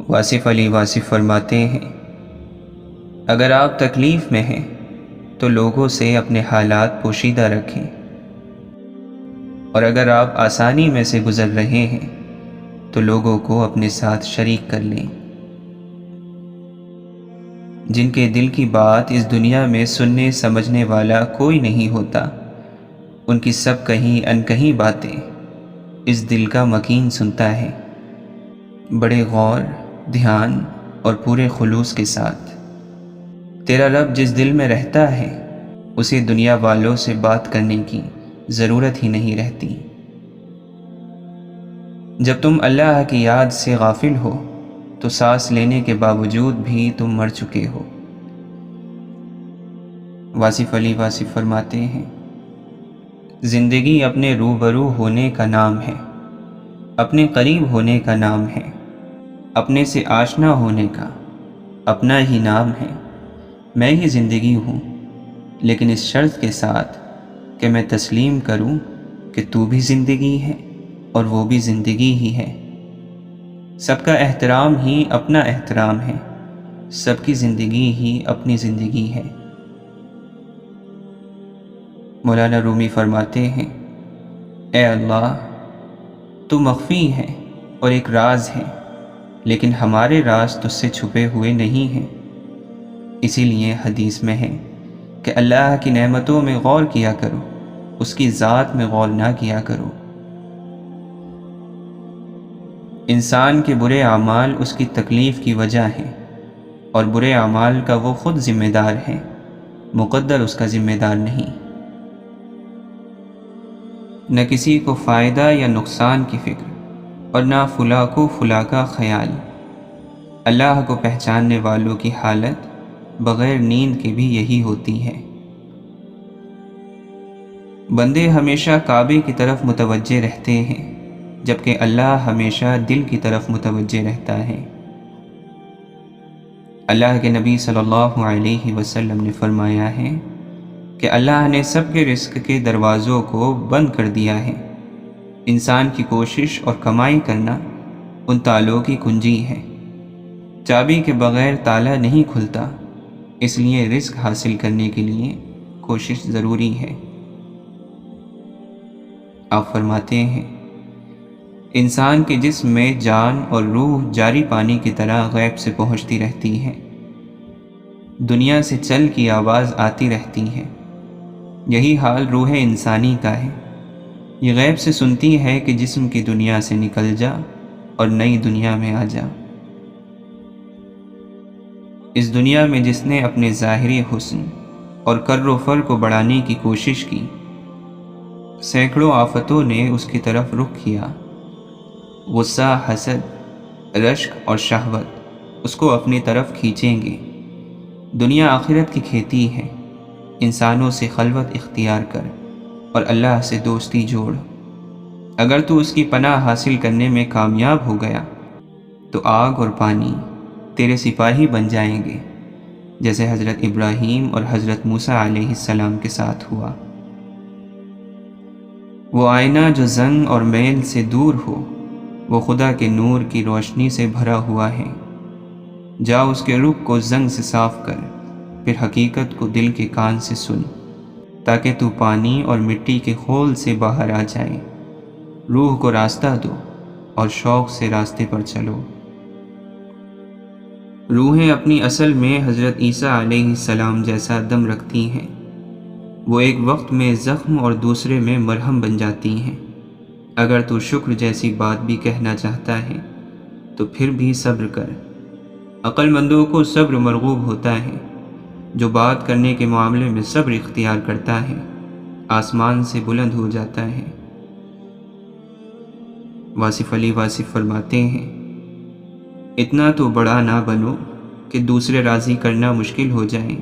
واصف علی واصف فرماتے ہیں، اگر آپ تکلیف میں ہیں تو لوگوں سے اپنے حالات پوشیدہ رکھیں، اور اگر آپ آسانی میں سے گزر رہے ہیں تو لوگوں کو اپنے ساتھ شریک کر لیں۔ جن کے دل کی بات اس دنیا میں سننے سمجھنے والا کوئی نہیں ہوتا، ان کی سب کہیں انکہیں باتیں اس دل کا مکین سنتا ہے، بڑے غور، دھیان اور پورے خلوص کے ساتھ۔ تیرا رب جس دل میں رہتا ہے اسے دنیا والوں سے بات کرنے کی ضرورت ہی نہیں رہتی۔ جب تم اللہ کی یاد سے غافل ہو تو سانس لینے کے باوجود بھی تم مر چکے ہو۔ واصف علی واصف فرماتے ہیں، زندگی اپنے روبرو ہونے کا نام ہے، اپنے قریب ہونے کا نام ہے، اپنے سے آشنا ہونے کا اپنا ہی نام ہے۔ میں ہی زندگی ہوں، لیکن اس شرط کے ساتھ کہ میں تسلیم کروں کہ تو بھی زندگی ہے اور وہ بھی زندگی ہی ہے۔ سب کا احترام ہی اپنا احترام ہے، سب کی زندگی ہی اپنی زندگی ہے۔ مولانا رومی فرماتے ہیں، اے اللہ، تو مخفی ہے اور ایک راز ہے، لیکن ہمارے راز تجھ سے چھپے ہوئے نہیں ہیں۔ اسی لیے حدیث میں ہے کہ اللہ کی نعمتوں میں غور کیا کرو، اس کی ذات میں غور نہ کیا کرو۔ انسان کے برے اعمال اس کی تکلیف کی وجہ ہیں، اور برے اعمال کا وہ خود ذمہ دار ہے، مقدر اس کا ذمہ دار نہیں۔ نہ کسی کو فائدہ یا نقصان کی فکر، اور نہ فلاں کو فلاں کا خیال۔ اللہ کو پہچاننے والوں کی حالت بغیر نیند کے بھی یہی ہوتی ہے۔ بندے ہمیشہ کعبے کی طرف متوجہ رہتے ہیں، جبکہ اللہ ہمیشہ دل کی طرف متوجہ رہتا ہے۔ اللہ کے نبی صلی اللہ علیہ وسلم نے فرمایا ہے کہ اللہ نے سب کے رزق کے دروازوں کو بند کر دیا ہے، انسان کی کوشش اور کمائی کرنا ان تالوں کی کنجی ہے۔ چابی کے بغیر تالا نہیں کھلتا، اس لیے رزق حاصل کرنے کے لیے کوشش ضروری ہے۔ آپ فرماتے ہیں، انسان کے جسم میں جان اور روح جاری پانی کی طرح غیب سے پہنچتی رہتی ہے، دنیا سے چل کی آواز آتی رہتی ہے۔ یہی حال روح انسانی کا ہے، یہ غیب سے سنتی ہے کہ جسم کی دنیا سے نکل جا اور نئی دنیا میں آ جا۔ اس دنیا میں جس نے اپنے ظاہری حسن اور کر و فر کو بڑھانے کی کوشش کی، سینکڑوں آفتوں نے اس کی طرف رخ کیا۔ غصہ، حسد، رشک اور شہوت اس کو اپنی طرف کھینچیں گے۔ دنیا آخرت کی کھیتی ہے، انسانوں سے خلوت اختیار کر اور اللہ سے دوستی جوڑ۔ اگر تو اس کی پناہ حاصل کرنے میں کامیاب ہو گیا تو آگ اور پانی تیرے سپاہی بن جائیں گے، جیسے حضرت ابراہیم اور حضرت موسیٰ علیہ السلام کے ساتھ ہوا۔ وہ آئینہ جو زنگ اور میل سے دور ہو، وہ خدا کے نور کی روشنی سے بھرا ہوا ہے۔ جا اس کے رخ کو زنگ سے صاف کر، پھر حقیقت کو دل کے کان سے سن، تاکہ تو پانی اور مٹی کے خول سے باہر آ جائے۔ روح کو راستہ دو اور شوق سے راستے پر چلو۔ روحیں اپنی اصل میں حضرت عیسیٰ علیہ السلام جیسا دم رکھتی ہیں، وہ ایک وقت میں زخم اور دوسرے میں مرہم بن جاتی ہیں۔ اگر تو شکر جیسی بات بھی کہنا چاہتا ہے تو پھر بھی صبر کر۔ عقل مندوں کو صبر مرغوب ہوتا ہے، جو بات کرنے کے معاملے میں صبر اختیار کرتا ہے آسمان سے بلند ہو جاتا ہے۔ واصف علی واصف فرماتے ہیں، اتنا تو بڑا نہ بنو کہ دوسرے راضی کرنا مشکل ہو جائے،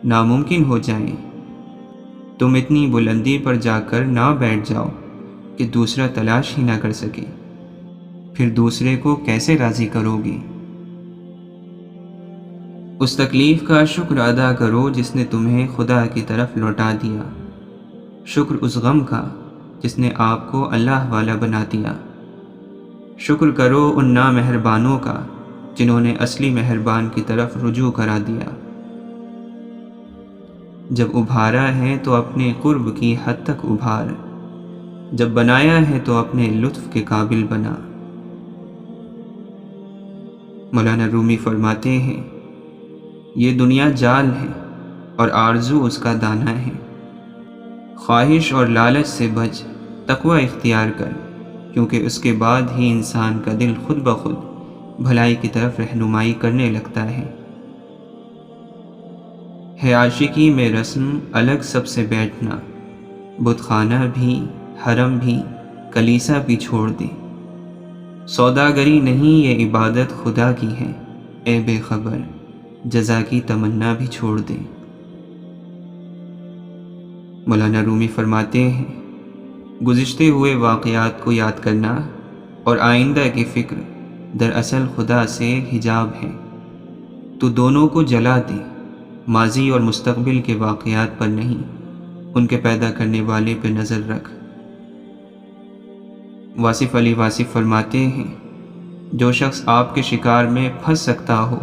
ناممکن ہو جائے۔ تم اتنی بلندی پر جا کر نہ بیٹھ جاؤ کہ دوسرا تلاش ہی نہ کر سکے، پھر دوسرے کو کیسے راضی کرو گے؟ اس تکلیف کا شکر ادا کرو جس نے تمہیں خدا کی طرف لوٹا دیا، شکر اس غم کا جس نے آپ کو اللہ والا بنا دیا، شکر کرو ان نامہربانوں کا جنہوں نے اصلی مہربان کی طرف رجوع کرا دیا۔ جب ابھارا ہے تو اپنے قرب کی حد تک ابھار، جب بنایا ہے تو اپنے لطف کے قابل بنا۔ مولانا رومی فرماتے ہیں، یہ دنیا جال ہے اور آرزو اس کا دانہ ہے۔ خواہش اور لالچ سے بچ، تقوی اختیار کر، کیونکہ اس کے بعد ہی انسان کا دل خود بخود بھلائی کی طرف رہنمائی کرنے لگتا ہے۔ عاشقی میں رسم الگ سب سے بیٹھنا، بت خانہ بھی، حرم بھی، کلیسا بھی چھوڑ دے۔ سوداگری نہیں یہ عبادت خدا کی ہے، اے بے خبر جزا کی تمنا بھی چھوڑ دے۔ مولانا رومی فرماتے ہیں، گزشتے ہوئے واقعات کو یاد کرنا اور آئندہ کی فکر دراصل خدا سے حجاب ہے۔ تو دونوں کو جلا دے، ماضی اور مستقبل کے واقعات پر نہیں، ان کے پیدا کرنے والے پہ نظر رکھ۔ واصف علی واصف فرماتے ہیں، جو شخص آپ کے شکار میں پھنس سکتا ہو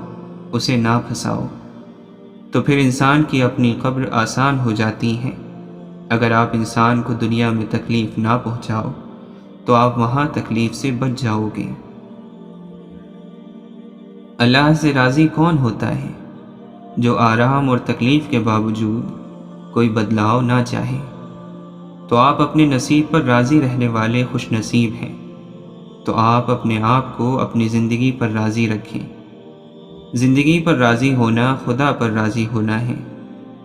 اسے نہ پھنساؤ، تو پھر انسان کی اپنی قبر آسان ہو جاتی ہے۔ اگر آپ انسان کو دنیا میں تکلیف نہ پہنچاؤ تو آپ وہاں تکلیف سے بچ جاؤ گے۔ اللہ سے راضی کون ہوتا ہے؟ جو آرام اور تکلیف کے باوجود کوئی بدلاؤ نہ چاہے۔ تو آپ اپنے نصیب پر راضی رہنے والے خوش نصیب ہیں۔ تو آپ اپنے آپ کو اپنی زندگی پر راضی رکھیں۔ زندگی پر راضی ہونا خدا پر راضی ہونا ہے۔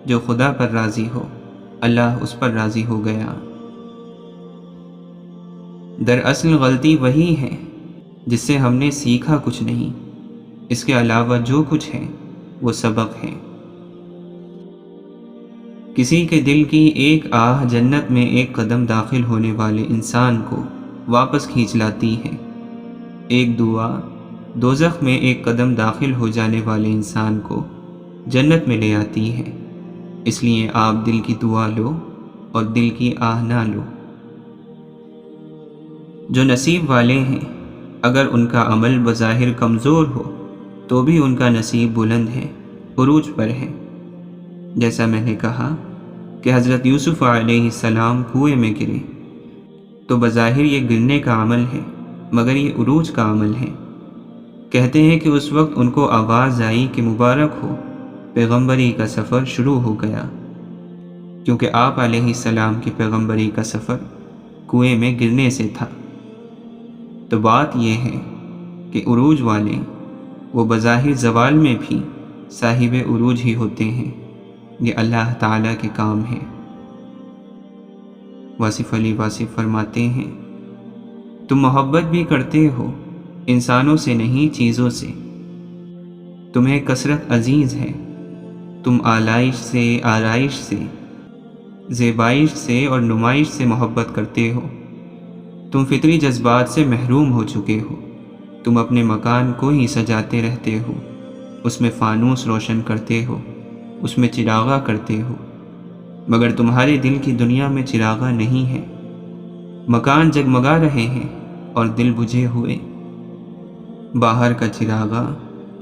جو خدا پر راضی ہو، اللہ اس پر راضی ہو گیا۔ دراصل غلطی وہی ہے جس سے ہم نے سیکھا کچھ نہیں، اس کے علاوہ جو کچھ ہے وہ سبق ہے۔ کسی کے دل کی ایک آہ جنت میں ایک قدم داخل ہونے والے انسان کو واپس کھینچ لاتی ہے۔ ایک دعا دوزخ میں ایک قدم داخل ہو جانے والے انسان کو جنت میں لے آتی ہے۔ اس لیے آپ دل کی دعا لو اور دل کی آہ نہ لو۔ جو نصیب والے ہیں، اگر ان کا عمل بظاہر کمزور ہو تو بھی ان کا نصیب بلند ہے، عروج پر ہے۔ جیسا میں نے کہا کہ حضرت یوسف علیہ السلام کنویں میں گرے، تو بظاہر یہ گرنے کا عمل ہے مگر یہ عروج کا عمل ہے۔ کہتے ہیں کہ اس وقت ان کو آواز آئی کہ مبارک ہو، پیغمبری کا سفر شروع ہو گیا، کیونکہ آپ علیہ السلام کی پیغمبری کا سفر کنویں میں گرنے سے تھا۔ تو بات یہ ہے کہ عروج والے وہ بظاہر زوال میں بھی صاحب عروج ہی ہوتے ہیں۔ یہ اللہ تعالیٰ کے کام ہے۔ واصف علی واصف فرماتے ہیں، تم محبت بھی کرتے ہو انسانوں سے نہیں چیزوں سے، تمہیں کثرت عزیز ہے، تم آلائش سے، آرائش سے، زیبائش سے اور نمائش سے محبت کرتے ہو، تم فطری جذبات سے محروم ہو چکے ہو، تم اپنے مکان کو ہی سجاتے رہتے ہو، اس میں فانوس روشن کرتے ہو، اس میں چراغاں کرتے ہو، مگر تمہارے دل کی دنیا میں چراغاں نہیں ہے۔ مکان جگمگا رہے ہیں اور دل بجھے ہوئے۔ باہر کا چراغاں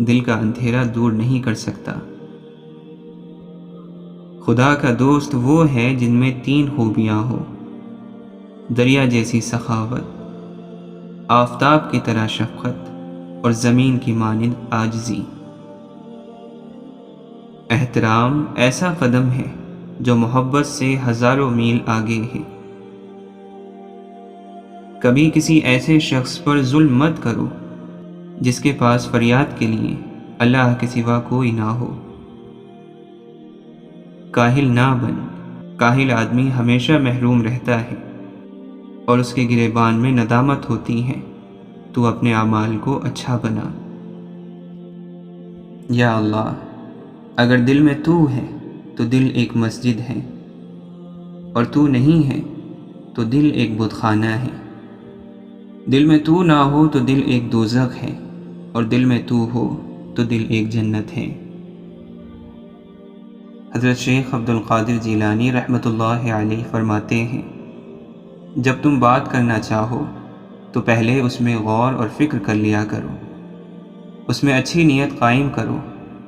دل کا اندھیرا دور نہیں کر سکتا۔ خدا کا دوست وہ ہے جن میں 3 خوبیاں ہو: دریا جیسی سخاوت، آفتاب کی طرح شفقت اور زمین کی مانند عاجزی۔ احترام ایسا قدم ہے جو محبت سے ہزاروں میل آگے ہے۔ کبھی کسی ایسے شخص پر ظلم مت کرو جس کے پاس فریاد کے لیے اللہ کے سوا کوئی نہ ہو۔ کاہل نہ بن، کاہل آدمی ہمیشہ محروم رہتا ہے اور اس کے گریبان میں ندامت ہوتی ہے۔ تو اپنے اعمال کو اچھا بنا۔ یا اللہ، اگر دل میں تو ہے تو دل ایک مسجد ہے، اور تو نہیں ہے تو دل ایک بت خانہ ہے۔ دل میں تو نہ ہو تو دل ایک دوزخ ہے، اور دل میں تو ہو تو دل ایک جنت ہے۔ حضرت شیخ عبد القادر جیلانی رحمۃ اللہ علیہ فرماتے ہیں، جب تم بات کرنا چاہو تو پہلے اس میں غور اور فکر کر لیا کرو۔ اس میں اچھی نیت قائم کرو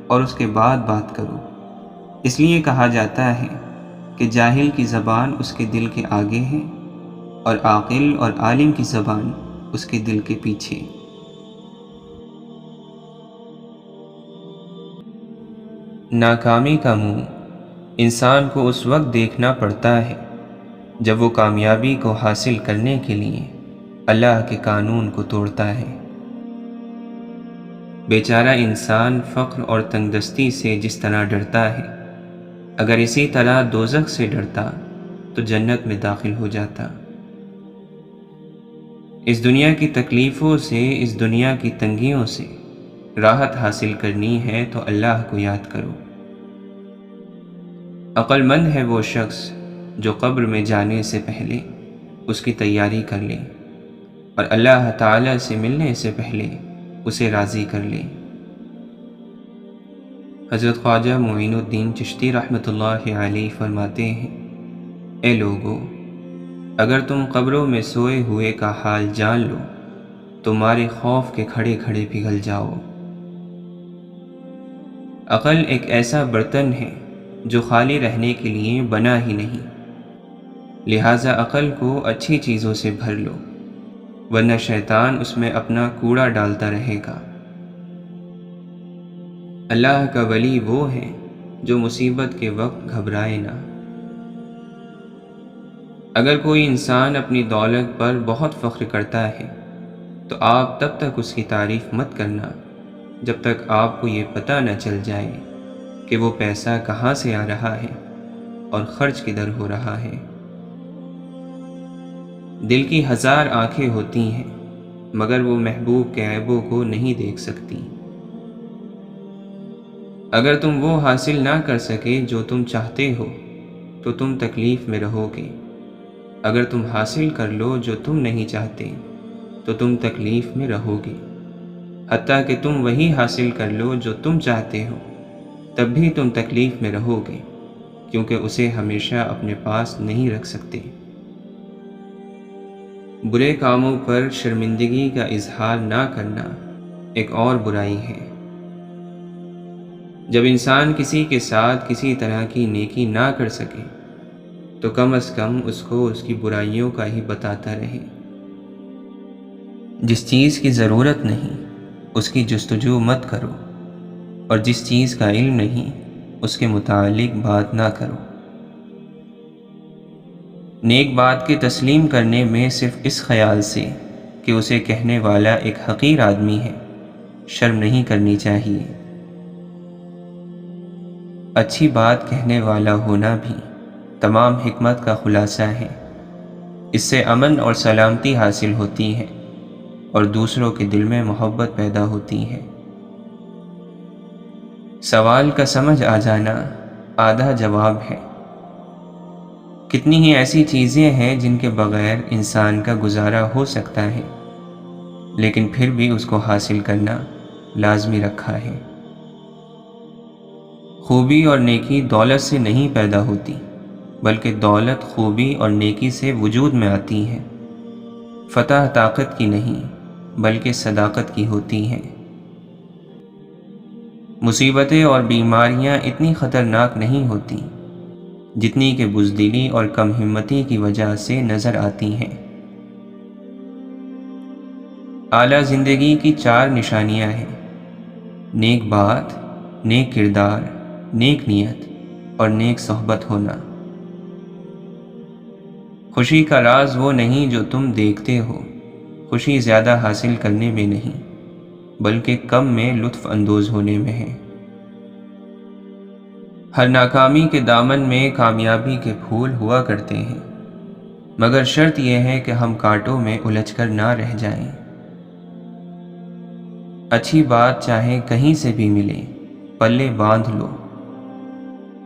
اور اس کے بعد بات کرو۔ اس لیے کہا جاتا ہے کہ جاہل کی زبان اس کے دل کے آگے ہے اور عاقل اور عالم کی زبان اس کے دل کے پیچھے۔ ناکامی کا منہ انسان کو اس وقت دیکھنا پڑتا ہے جب وہ کامیابی کو حاصل کرنے کے لیے اللہ کے قانون کو توڑتا ہے۔ بیچارہ انسان فقر اور تنگ دستی سے جس طرح ڈرتا ہے، اگر اسی طرح دوزخ سے ڈرتا تو جنت میں داخل ہو جاتا۔ اس دنیا کی تکلیفوں سے، اس دنیا کی تنگیوں سے راحت حاصل کرنی ہے تو اللہ کو یاد کرو۔ عقل مند ہے وہ شخص جو قبر میں جانے سے پہلے اس کی تیاری کر لے اور اللہ تعالی سے ملنے سے پہلے اسے راضی کر لے۔ حضرت خواجہ معین الدین چشتی رحمۃ اللہ علیہ فرماتے ہیں، اے لوگو، اگر تم قبروں میں سوئے ہوئے کا حال جان لو تمہارے خوف کے کھڑے کھڑے پگھل جاؤ۔ عقل ایک ایسا برتن ہے جو خالی رہنے کے لیے بنا ہی نہیں، لہٰذا عقل کو اچھی چیزوں سے بھر لو، ورنہ شیطان اس میں اپنا کوڑا ڈالتا رہے گا۔ اللہ کا ولی وہ ہے جو مصیبت کے وقت گھبرائے نہ۔ اگر کوئی انسان اپنی دولت پر بہت فخر کرتا ہے تو آپ تب تک اس کی تعریف مت کرنا جب تک آپ کو یہ پتہ نہ چل جائے کہ وہ پیسہ کہاں سے آ رہا ہے اور خرچ کدھر ہو رہا ہے۔ دل کی 1000 آنکھیں ہوتی ہیں مگر وہ محبوب کے عیبوں کو نہیں دیکھ سکتی۔ اگر تم وہ حاصل نہ کر سکے جو تم چاہتے ہو تو تم تکلیف میں رہو گے، اگر تم حاصل کر لو جو تم نہیں چاہتے تو تم تکلیف میں رہو گے، حتیٰ کہ تم وہی حاصل کر لو جو تم چاہتے ہو تب بھی تم تکلیف میں رہو گے، کیونکہ اسے ہمیشہ اپنے پاس نہیں رکھ سکتے۔ برے کاموں پر شرمندگی کا اظہار نہ کرنا ایک اور برائی ہے۔ جب انسان کسی کے ساتھ کسی طرح کی نیکی نہ کر سکے تو کم از کم اس کو اس کی برائیوں کا ہی بتاتا رہے۔ جس چیز کی ضرورت نہیں اس کی جستجو مت کرو، اور جس چیز کا علم نہیں اس کے متعلق بات نہ کرو۔ نیک بات کے تسلیم کرنے میں صرف اس خیال سے کہ اسے کہنے والا ایک حقیر آدمی ہے شرم نہیں کرنی چاہیے۔ اچھی بات کہنے والا ہونا بھی تمام حکمت کا خلاصہ ہے۔ اس سے امن اور سلامتی حاصل ہوتی ہے اور دوسروں کے دل میں محبت پیدا ہوتی ہے۔ سوال کا سمجھ آ جانا آدھا جواب ہے۔ کتنی ہی ایسی چیزیں ہیں جن کے بغیر انسان کا گزارا ہو سکتا ہے، لیکن پھر بھی اس کو حاصل کرنا لازمی رکھا ہے۔ خوبی اور نیکی دولت سے نہیں پیدا ہوتی، بلکہ دولت خوبی اور نیکی سے وجود میں آتی ہے۔ فتح طاقت کی نہیں بلکہ صداقت کی ہوتی ہیں۔ مصیبتیں اور بیماریاں اتنی خطرناک نہیں ہوتی جتنی کہ بزدلی اور کم ہمتی کی وجہ سے نظر آتی ہیں۔ اعلیٰ زندگی کی 4 نشانیاں ہیں: نیک بات، نیک کردار، نیک نیت اور نیک صحبت ہونا۔ خوشی کا راز وہ نہیں جو تم دیکھتے ہو، خوشی زیادہ حاصل کرنے میں نہیں بلکہ کم میں لطف اندوز ہونے میں ہے۔ ہر ناکامی کے دامن میں کامیابی کے پھول ہوا کرتے ہیں، مگر شرط یہ ہے کہ ہم کانٹوں میں الجھ کر نہ رہ جائیں۔ اچھی بات چاہے کہیں سے بھی ملے پلے باندھ لو،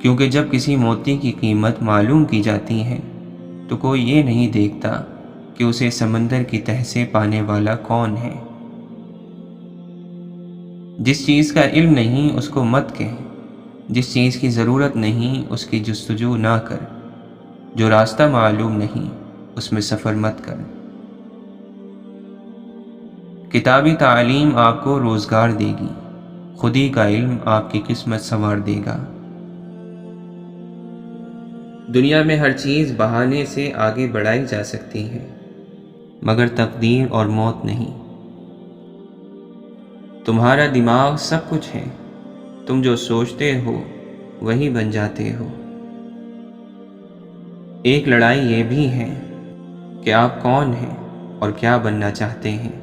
کیونکہ جب کسی موتی کی قیمت معلوم کی جاتی ہے تو کوئی یہ نہیں دیکھتا کہ اسے سمندر کی تہ سے پانے والا کون ہے۔ جس چیز کا علم نہیں اس کو مت کہہ، جس چیز کی ضرورت نہیں اس کی جستجو نہ کر، جو راستہ معلوم نہیں اس میں سفر مت کر۔ کتابی تعلیم آپ کو روزگار دے گی، خودی کا علم آپ کی قسمت سنوار دے گا۔ دنیا میں ہر چیز بہانے سے آگے بڑھائی جا سکتی ہے، مگر تقدیر اور موت نہیں۔ تمہارا دماغ سب کچھ ہے، تم جو سوچتے ہو وہی بن جاتے ہو۔ ایک لڑائی یہ بھی ہے کہ آپ کون ہیں اور کیا بننا چاہتے ہیں۔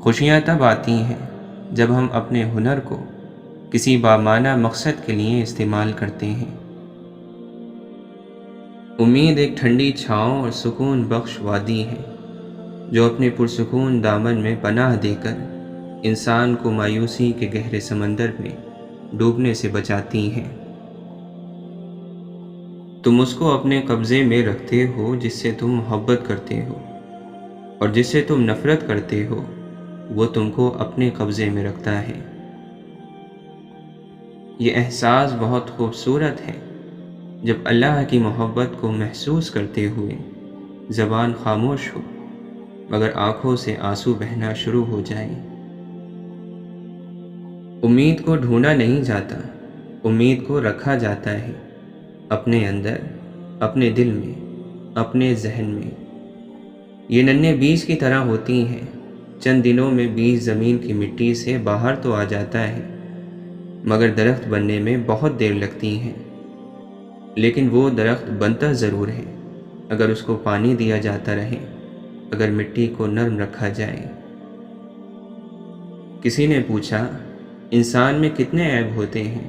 خوشیاں تب آتی ہیں جب ہم اپنے ہنر کو کسی بامعنی مقصد کے لیے استعمال کرتے ہیں۔ امید ایک ٹھنڈی چھاؤں اور سکون بخش وادی ہے جو اپنے پرسکون دامن میں پناہ دے کر انسان کو مایوسی کے گہرے سمندر میں ڈوبنے سے بچاتی ہیں۔ تم اس کو اپنے قبضے میں رکھتے ہو جس سے تم محبت کرتے ہو، اور جس سے تم نفرت کرتے ہو وہ تم کو اپنے قبضے میں رکھتا ہے۔ یہ احساس بہت خوبصورت ہے جب اللہ کی محبت کو محسوس کرتے ہوئے زبان خاموش ہو مگر آنکھوں سے آنسو بہنا شروع ہو جائے۔ امید کو ڈھونڈا نہیں جاتا، امید کو رکھا جاتا ہے، اپنے اندر، اپنے دل میں، اپنے ذہن میں۔ یہ ننھے بیج کی طرح ہوتی ہیں، چند دنوں میں بیج زمین کی مٹی سے باہر تو آ جاتا ہے مگر درخت بننے میں بہت دیر لگتی ہے۔ لیکن وہ درخت بنتا ضرور ہے اگر اس کو پانی دیا جاتا رہے، اگر مٹی کو نرم رکھا جائے۔ کسی نے پوچھا انسان میں کتنے عیب ہوتے ہیں؟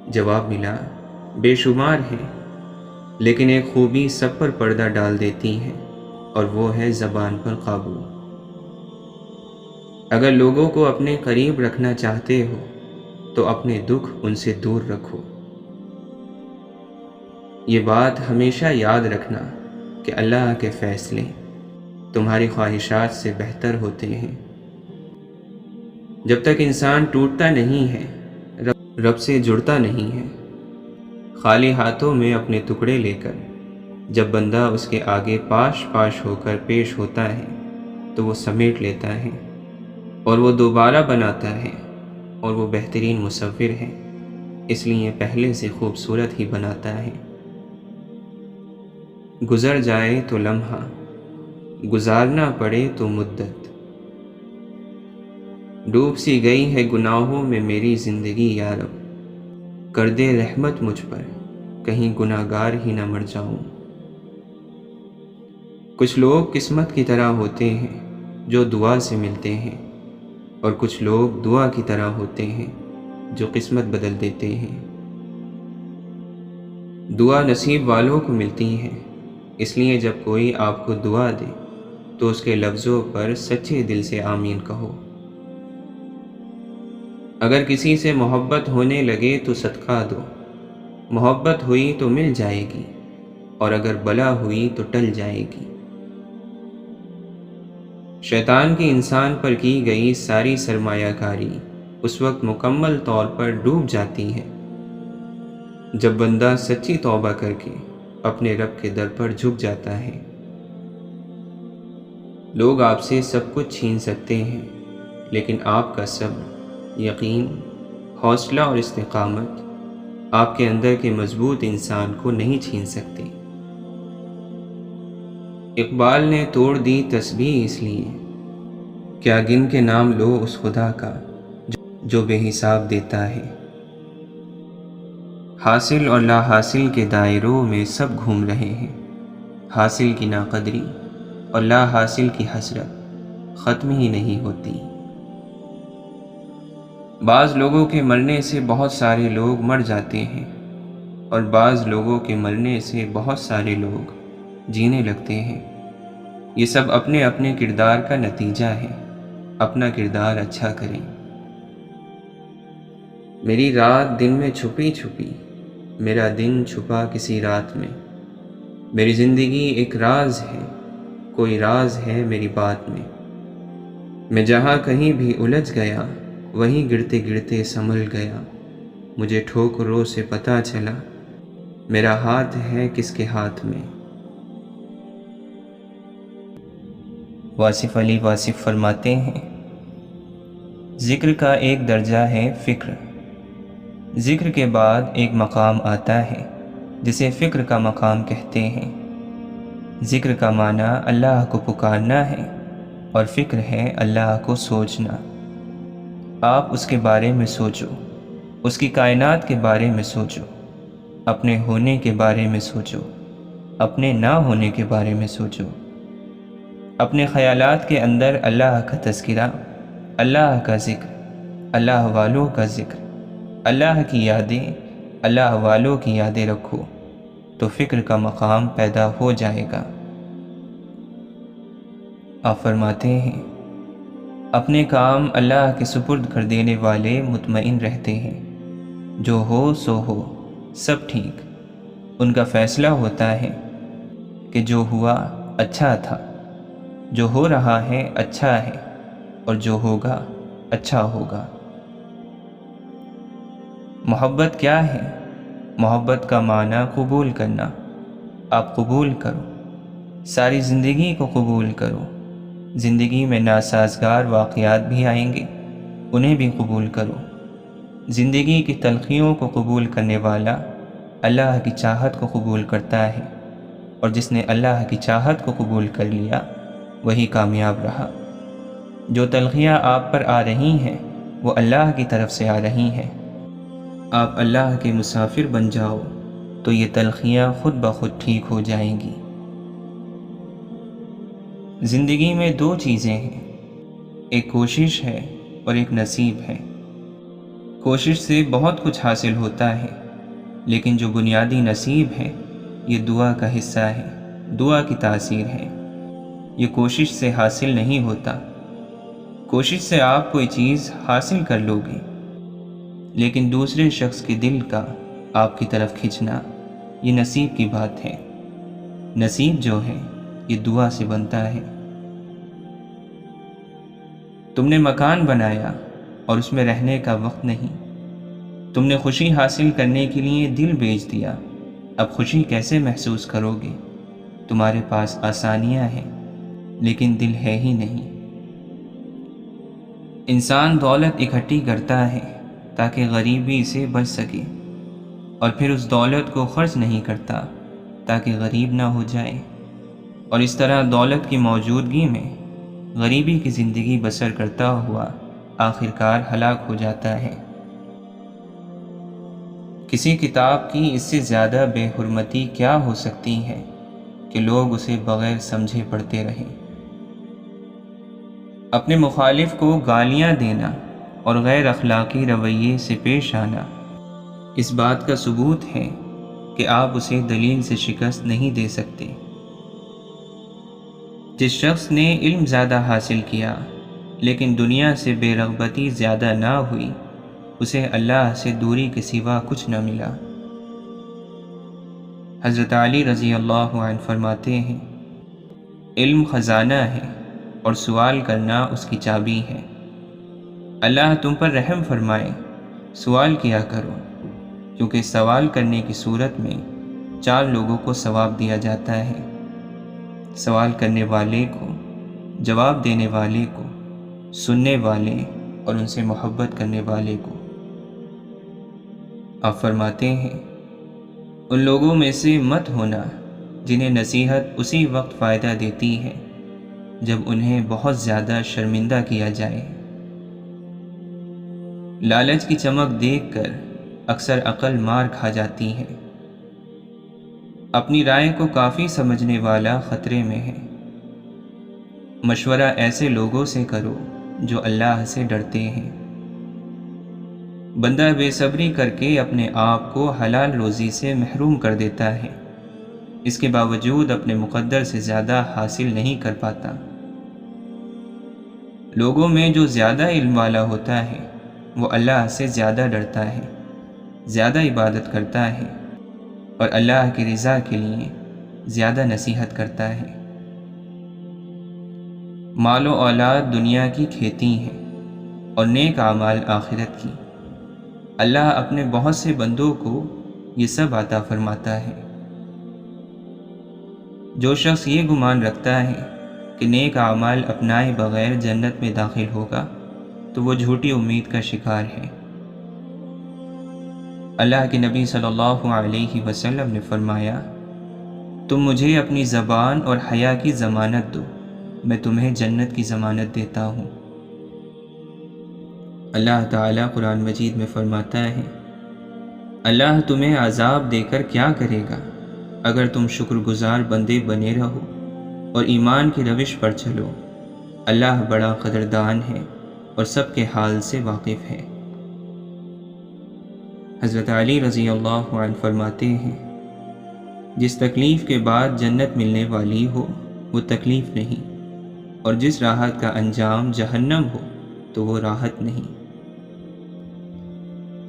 جواب ملا بے شمار ہیں، لیکن ایک خوبی سب پر پردہ ڈال دیتی ہے اور وہ ہے زبان پر قابو۔ اگر لوگوں کو اپنے قریب رکھنا چاہتے ہو تو اپنے دکھ ان سے دور رکھو۔ یہ بات ہمیشہ یاد رکھنا کہ اللہ کے فیصلے تمہاری خواہشات سے بہتر ہوتے ہیں۔ جب تک انسان ٹوٹتا نہیں ہے، رب سے جڑتا نہیں ہے۔ خالی ہاتھوں میں اپنے ٹکڑے لے کر جب بندہ اس کے آگے پاش پاش ہو کر پیش ہوتا ہے تو وہ سمیٹ لیتا ہے اور وہ دوبارہ بناتا ہے، اور وہ بہترین مصور ہے، اس لیے پہلے سے خوبصورت ہی بناتا ہے۔ گزر جائے تو لمحہ، گزارنا پڑے تو مدت، ڈوب سی گئی ہے گناہوں میں میری زندگی یا رب، کر دے رحمت مجھ پر، کہیں گناہ گار ہی نہ مر جاؤں۔ کچھ لوگ قسمت کی طرح ہوتے ہیں جو دعا سے ملتے ہیں، اور کچھ لوگ دعا کی طرح ہوتے ہیں جو قسمت بدل دیتے ہیں۔ دعا نصیب والوں کو ملتی ہے، اس لیے جب کوئی آپ کو دعا دے تو اس کے لفظوں پر سچے دل سے آمین کہو۔ اگر کسی سے محبت ہونے لگے تو صدقہ دو، محبت ہوئی تو مل جائے گی، اور اگر بلا ہوئی تو ٹل جائے گی۔ شیطان کی انسان پر کی گئی ساری سرمایہ کاری اس وقت مکمل طور پر ڈوب جاتی ہے جب بندہ سچی توبہ کر کے اپنے رب کے در پر جھک جاتا ہے۔ لوگ آپ سے سب کچھ چھین سکتے ہیں، لیکن آپ کا صبر، یقین، حوصلہ اور استقامت آپ کے اندر کے مضبوط انسان کو نہیں چھین سکتے۔ اقبال نے توڑ دی تسبیح اس لیے کیا گن کے نام لو اس خدا کا جو بے حساب دیتا ہے۔ حاصل اور لا حاصل کے دائروں میں سب گھوم رہے ہیں، حاصل کی ناقدری اور لا حاصل کی حسرت ختم ہی نہیں ہوتی۔ بعض لوگوں کے مرنے سے بہت سارے لوگ مر جاتے ہیں، اور بعض لوگوں کے مرنے سے بہت سارے لوگ جینے لگتے ہیں۔ یہ سب اپنے اپنے کردار کا نتیجہ ہے، اپنا کردار اچھا کریں۔ میری رات دن میں چھپی چھپی، میرا دن چھپا کسی رات میں، میری زندگی ایک راز ہے، کوئی راز ہے میری بات میں۔ میں جہاں کہیں بھی الجھ گیا وہیں گرتے گرتے سنبھل گیا، مجھے ٹھوکروں سے پتہ چلا میرا ہاتھ ہے کس کے ہاتھ میں۔ واصف علی واصف فرماتے ہیں، ذکر کا ایک درجہ ہے فکر، ذکر کے بعد ایک مقام آتا ہے جسے فکر کا مقام کہتے ہیں۔ ذکر کا معنی اللہ کو پکارنا ہے اور فکر ہے اللہ کو سوچنا۔ آپ اس کے بارے میں سوچو، اس کی کائنات کے بارے میں سوچو، اپنے ہونے کے بارے میں سوچو، اپنے نہ ہونے کے بارے میں سوچو۔ اپنے خیالات کے اندر اللہ کا تذکرہ، اللہ کا ذکر، اللہ والوں کا ذکر، اللہ کی یادیں، اللہ والوں کی یادیں رکھو تو فکر کا مقام پیدا ہو جائے گا۔ آپ فرماتے ہیں، اپنے کام اللہ کے سپرد کر دینے والے مطمئن رہتے ہیں، جو ہو سو ہو، سب ٹھیک۔ ان کا فیصلہ ہوتا ہے کہ جو ہوا اچھا تھا، جو ہو رہا ہے اچھا ہے، اور جو ہوگا اچھا ہوگا۔ محبت کیا ہے؟ محبت کا معنی قبول کرنا۔ آپ قبول کرو، ساری زندگی کو قبول کرو۔ زندگی میں ناسازگار واقعات بھی آئیں گے، انہیں بھی قبول کرو۔ زندگی کی تلخیوں کو قبول کرنے والا اللہ کی چاہت کو قبول کرتا ہے، اور جس نے اللہ کی چاہت کو قبول کر لیا وہی کامیاب رہا۔ جو تلخیاں آپ پر آ رہی ہیں وہ اللہ کی طرف سے آ رہی ہیں۔ آپ اللہ کے مسافر بن جاؤ تو یہ تلخیاں خود بخود ٹھیک ہو جائیں گی۔ زندگی میں دو چیزیں ہیں، ایک کوشش ہے اور ایک نصیب ہے۔ کوشش سے بہت کچھ حاصل ہوتا ہے، لیکن جو بنیادی نصیب ہے یہ دعا کا حصہ ہے، دعا کی تاثیر ہے۔ یہ کوشش سے حاصل نہیں ہوتا۔ کوشش سے آپ کوئی چیز حاصل کر لو گے، لیکن دوسرے شخص کے دل کا آپ کی طرف کھنچنا یہ نصیب کی بات ہے۔ نصیب جو ہے یہ دعا سے بنتا ہے۔ تم نے مکان بنایا اور اس میں رہنے کا وقت نہیں۔ تم نے خوشی حاصل کرنے کے لیے دل بیچ دیا، اب خوشی کیسے محسوس کرو گے؟ تمہارے پاس آسانیاں ہیں لیکن دل ہے ہی نہیں۔ انسان دولت اکٹھی کرتا ہے تاکہ غریبی سے بچ سکے، اور پھر اس دولت کو خرچ نہیں کرتا تاکہ غریب نہ ہو جائے، اور اس طرح دولت کی موجودگی میں غریبی کی زندگی بسر کرتا ہوا آخرکار ہلاک ہو جاتا ہے۔ کسی کتاب کی اس سے زیادہ بے حرمتی کیا ہو سکتی ہے کہ لوگ اسے بغیر سمجھے پڑھتے رہیں۔ اپنے مخالف کو گالیاں دینا اور غیر اخلاقی رویے سے پیش آنا اس بات کا ثبوت ہے کہ آپ اسے دلیل سے شکست نہیں دے سکتے۔ جس شخص نے علم زیادہ حاصل کیا لیکن دنیا سے بے رغبتی زیادہ نہ ہوئی، اسے اللہ سے دوری کے سوا کچھ نہ ملا۔ حضرت علی رضی اللہ عنہ فرماتے ہیں، علم خزانہ ہے اور سوال کرنا اس کی چابی ہے۔ اللہ تم پر رحم فرمائے، سوال کیا کرو، کیونکہ سوال کرنے کی صورت میں 4 لوگوں کو ثواب دیا جاتا ہے، سوال کرنے والے کو، جواب دینے والے کو، سننے والے اور ان سے محبت کرنے والے کو۔ آپ فرماتے ہیں، ان لوگوں میں سے مت ہونا جنہیں نصیحت اسی وقت فائدہ دیتی ہے جب انہیں بہت زیادہ شرمندہ کیا جائے۔ لالچ کی چمک دیکھ کر اکثر عقل مار کھا جاتی ہے۔ اپنی رائے کو کافی سمجھنے والا خطرے میں ہے۔ مشورہ ایسے لوگوں سے کرو جو اللہ سے ڈرتے ہیں۔ بندہ بے صبری کر کے اپنے آپ کو حلال روزی سے محروم کر دیتا ہے، اس کے باوجود اپنے مقدر سے زیادہ حاصل نہیں کر پاتا۔ لوگوں میں جو زیادہ علم والا ہوتا ہے وہ اللہ سے زیادہ ڈرتا ہے، زیادہ عبادت کرتا ہے اور اللہ کی رضا کے لیے زیادہ نصیحت کرتا ہے۔ مال و اولاد دنیا کی کھیتی ہیں اور نیک اعمال آخرت کی۔ اللہ اپنے بہت سے بندوں کو یہ سب عطا فرماتا ہے۔ جو شخص یہ گمان رکھتا ہے کہ نیک اعمال اپنائے بغیر جنت میں داخل ہوگا تو وہ جھوٹی امید کا شکار ہے۔ اللہ کے نبی صلی اللہ علیہ وسلم نے فرمایا، تم مجھے اپنی زبان اور حیا کی ضمانت دو، میں تمہیں جنت کی ضمانت دیتا ہوں۔ اللہ تعالیٰ قرآن مجید میں فرماتا ہے، اللہ تمہیں عذاب دے کر کیا کرے گا اگر تم شکر گزار بندے بنے رہو اور ایمان کی روش پر چلو۔ اللہ بڑا قدردان ہے اور سب کے حال سے واقف ہے۔ حضرت علی رضی اللہ عنہ فرماتے ہیں، جس تکلیف کے بعد جنت ملنے والی ہو وہ تکلیف نہیں، اور جس راحت کا انجام جہنم ہو تو وہ راحت نہیں۔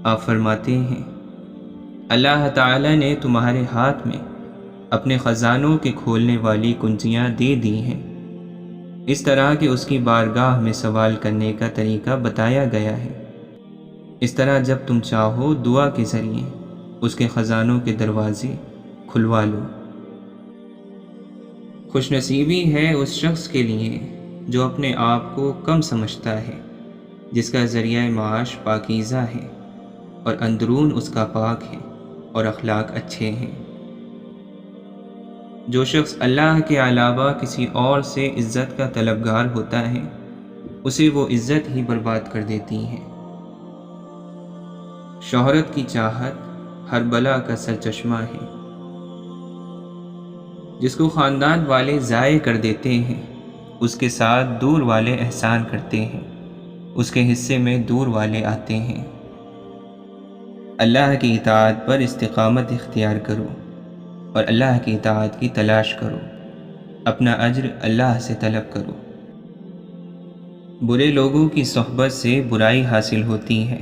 آپ فرماتے ہیں، اللہ تعالیٰ نے تمہارے ہاتھ میں اپنے خزانوں کے کھولنے والی کنجیاں دے دی ہیں، اس طرح کہ اس کی بارگاہ میں سوال کرنے کا طریقہ بتایا گیا ہے۔ اس طرح جب تم چاہو دعا کے ذریعے اس کے خزانوں کے دروازے کھلوا لو۔ خوش نصیبی ہے اس شخص کے لیے جو اپنے آپ کو کم سمجھتا ہے، جس کا ذریعہ معاش پاکیزہ ہے اور اندرون اس کا پاک ہے اور اخلاق اچھے ہیں۔ جو شخص اللہ کے علاوہ کسی اور سے عزت کا طلبگار ہوتا ہے، اسے وہ عزت ہی برباد کر دیتی ہے۔ شہرت کی چاہت ہر بلا کا سرچشمہ ہے۔ جس کو خاندان والے ضائع کر دیتے ہیں، اس کے ساتھ دور والے احسان کرتے ہیں، اس کے حصے میں دور والے آتے ہیں۔ اللہ کی اطاعت پر استقامت اختیار کرو اور اللہ کی اطاعت کی تلاش کرو، اپنا اجر اللہ سے طلب کرو۔ برے لوگوں کی صحبت سے برائی حاصل ہوتی ہے،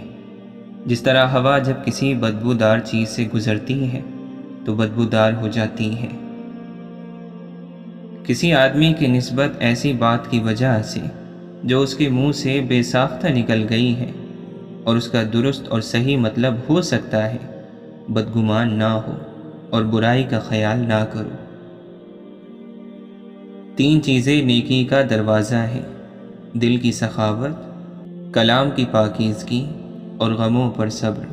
جس طرح ہوا جب کسی بدبودار چیز سے گزرتی ہے تو بدبودار ہو جاتی ہے۔ کسی آدمی کی نسبت ایسی بات کی وجہ سے جو اس کے منہ سے بے ساختہ نکل گئی ہے اور اس کا درست اور صحیح مطلب ہو سکتا ہے، بدگمان نہ ہو اور برائی کا خیال نہ کرو۔ 3 چیزیں نیکی کا دروازہ ہے: دل کی سخاوت، کلام کی پاکیزگی اور غموں پر صبر۔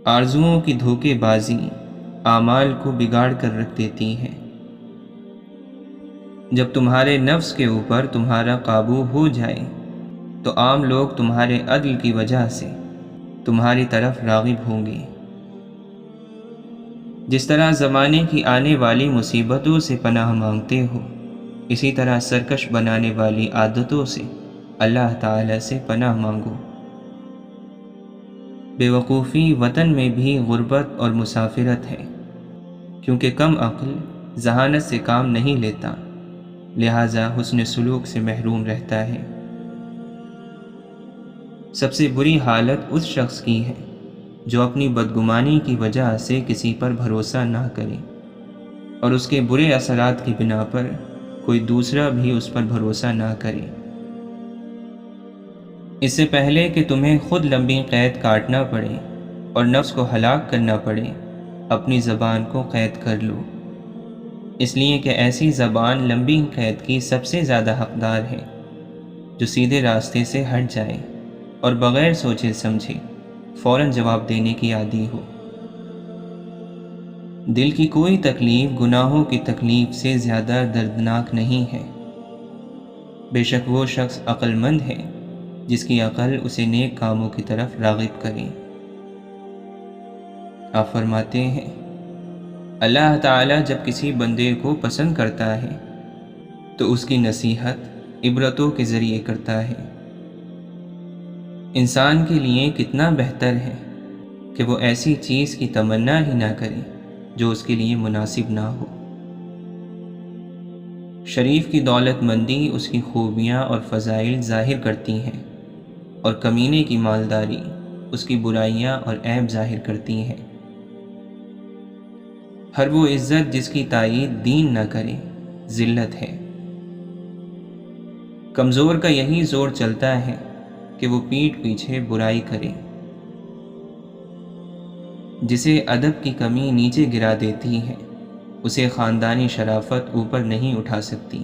آرزوؤں کی دھوکے بازی اعمال کو بگاڑ کر رکھ دیتی ہے۔ جب تمہارے نفس کے اوپر تمہارا قابو ہو جائے تو عام لوگ تمہارے عدل کی وجہ سے تمہاری طرف راغب ہوں گے۔ جس طرح زمانے کی آنے والی مصیبتوں سے پناہ مانگتے ہو، اسی طرح سرکش بنانے والی عادتوں سے اللہ تعالی سے پناہ مانگو۔ بے وقوفی وطن میں بھی غربت اور مسافرت ہے، کیونکہ کم عقل ذہانت سے کام نہیں لیتا، لہٰذا حسن سلوک سے محروم رہتا ہے۔ سب سے بری حالت اس شخص کی ہے جو اپنی بدگمانی کی وجہ سے کسی پر بھروسہ نہ کرے اور اس کے برے اثرات کی بنا پر کوئی دوسرا بھی اس پر بھروسہ نہ کرے۔ اس سے پہلے کہ تمہیں خود لمبی قید کاٹنا پڑے اور نفس کو ہلاک کرنا پڑے، اپنی زبان کو قید کر لو، اس لیے کہ ایسی زبان لمبی قید کی سب سے زیادہ حقدار ہے جو سیدھے راستے سے ہٹ جائے اور بغیر سوچے سمجھے فوراً جواب دینے کی عادی ہو۔ دل کی کوئی تکلیف گناہوں کی تکلیف سے زیادہ دردناک نہیں ہے۔ بے شک وہ شخص عقل مند ہے جس کی عقل اسے نیک کاموں کی طرف راغب کرے۔ آپ فرماتے ہیں، اللہ تعالیٰ جب کسی بندے کو پسند کرتا ہے تو اس کی نصیحت عبرتوں کے ذریعے کرتا ہے۔ انسان کے لیے کتنا بہتر ہے کہ وہ ایسی چیز کی تمنا ہی نہ کرے جو اس کے لیے مناسب نہ ہو۔ شریف کی دولت مندی اس کی خوبیاں اور فضائل ظاہر کرتی ہیں، اور کمینے کی مالداری اس کی برائیاں اور عیب ظاہر کرتی ہیں۔ ہر وہ عزت جس کی تائید دین نہ کرے ذلت ہے۔ کمزور کا یہی زور چلتا ہے کہ وہ پیٹھ پیچھے برائی کرے۔ جسے ادب کی کمی نیچے گرا دیتی ہے، اسے خاندانی شرافت اوپر نہیں اٹھا سکتی۔